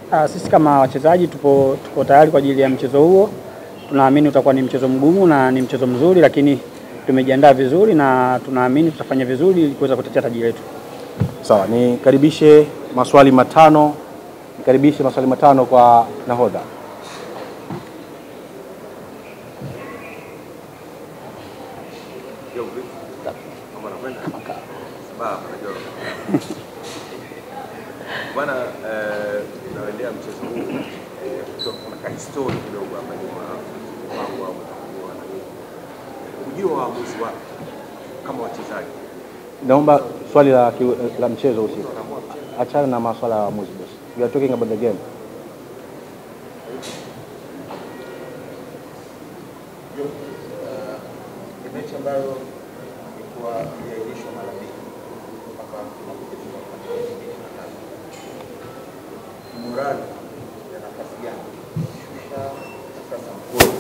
Sisi kama wachezaji tupo tayari kwa ajili ya mchezo huo. Tunaamini utakuwa ni mchezo mgumu na ni mchezo mzuri, lakini tumejiandaa vizuri na tunaamini tutafanya vizuri ili kuweza kutetea taji letu. Sawa, nikaribishe maswali matano kwa nahodha. Bwana, tunaendelea mchezo huu kuna historia kidogo hapa nyuma wangu au ujio wa waamuzi wao kama wachezaji. Naomba swali la mchezo usiku. Achana na masuala ya waamuzi boss. We are talking about the game. Mechi ambayo ilikuwa iliahirishwa mara mbili mpaka tunapofika kwa morali ya nafasi gani shusha sasa mkono.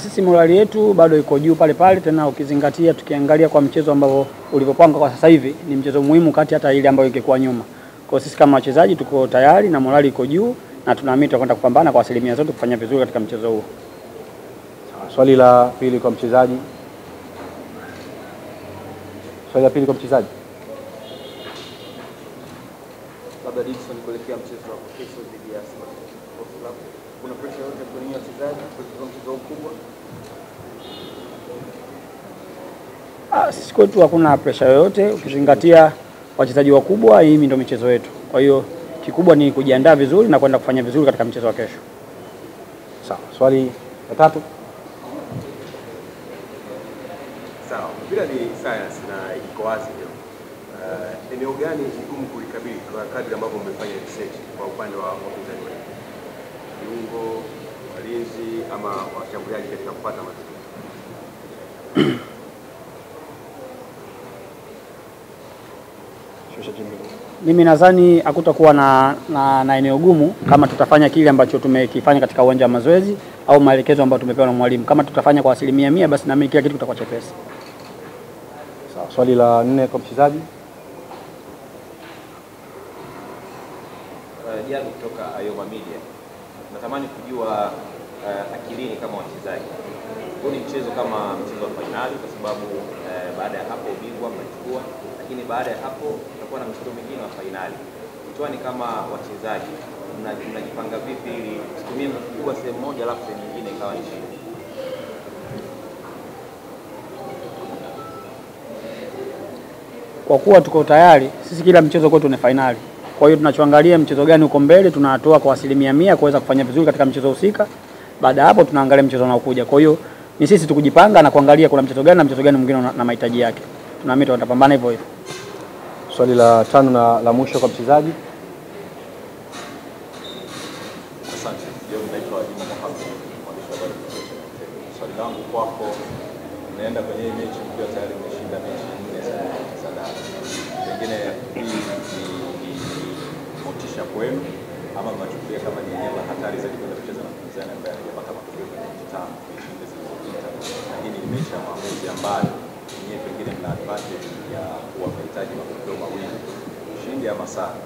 Sisi morali yetu bado iko juu pale pale, tena ukizingatia tukiangalia kwa mchezo ambao ulivyopangwa kwa sasa hivi ni mchezo muhimu kati hata ile ambayo ingekuwa nyuma. Kwa sisi kama wachezaji tuko tayari na morali iko juu na tunaamini tutakwenda kupambana kwa asilimia zote kufanya vizuri katika mchezo huo. Swali la pili kwa mchezaji. Labda Dickson kuelekea mchezo wa kesho dhidi ya Sports Club. Kuna pressure yote kwa ninyi wachezaji kwa mchezo mkubwa? Sisi kwetu hakuna pressure yoyote, ukizingatia wachezaji wakubwa, hii ndio michezo yetu. Kwa hiyo kikubwa ni kujiandaa vizuri na kwenda kufanya vizuri katika mchezo wa kesho. Sawa. Swali la tatu. Sawa. Mpira ni science na iko wazi leo. Eneo gani ni gumu kulikabili kwa kadri ambavyo mmefanya research kwa upande wa wapinzani wenu? Viungo, walinzi ama washambuliaji katika kupata matokeo? Mimi nadhani hakutakuwa na eneo gumu kama tutafanya kile ambacho tumekifanya katika uwanja wa mazoezi au maelekezo ambayo tumepewa na mwalimu. Kama tutafanya kwa 100%, basi na mimi kila kitu kitakuwa chepesi. Sawa. Swali la 4 kwa mchezaji. Jana kutoka Ayoma Media. Natamani kujua akilini kama wachezaji. Huu ni mchezo kama mchezo wa finali kwa sababu baada ya hapo ubingwa mnachukua, lakini baada ya hapo tutakuwa na mchezo mwingine wa finali. Kichwani kama wachezaji mnajipanga vipi ili tutumie mkubwa sehemu moja alafu sehemu nyingine ikawa ni shida? Kwa kuwa tuko tayari, sisi kila mchezo kwetu ni finali. Kwa hiyo tunachoangalia mchezo gani uko mbele, tunatoa kwa 100% kuweza kufanya vizuri katika mchezo husika. Baada hapo tunaangalia mchezo unaokuja. Kwa hiyo ni sisi tukujipanga na kuangalia kuna mchezo gani na mchezo gani mwingine na mahitaji yake. Tunaamini tutapambana hivyo hivyo. Swali la 5 na la mwisho kwa mchezaji. Asante. Naitwa Juma Mohamed, mwandishi wa habari. Swali langu kwako, unaenda kwenye hii mechi mkiwa tayari umeshinda mechi 4 za ndani. Pengine hii ni motisha kwenu ama mnachukulia kama ni eneo la hatari zaidi kwenda kucheza na mpinzani ambaye hajapata matokeo kwenye mechi 5 mechi zilizopita, lakini ni mechi ya maamuzi ambayo nyinyi pengine mna advantage ya kuwa mnahitaji matokeo mawili, ushindi ama sare.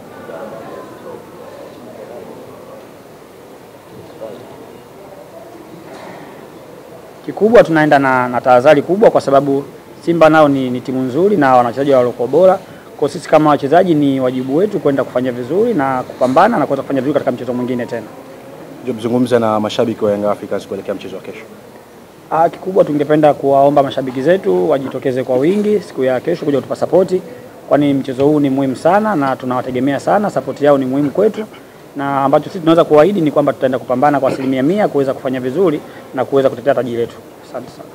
Kikubwa tunaenda na tahadhari kubwa kwa sababu Simba nao ni timu nzuri na wana wachezaji walio bora. Kwa sisi kama wachezaji ni wajibu wetu kwenda kufanya vizuri na kupambana na kuweza kufanya vizuri katika mchezo mwingine tena. Zungumza na mashabiki wa Young Africans kuelekea mchezo wa kesho. Kikubwa tungependa kuwaomba mashabiki zetu wajitokeze kwa wingi siku ya kesho kuja kutupa support, kwani mchezo huu ni muhimu sana na tunawategemea sana. Support yao ni muhimu kwetu, na ambacho sisi tunaweza kuahidi ni kwamba tutaenda kupambana kwa 100% kuweza kufanya vizuri na kuweza kutetea taji letu. Asante sana.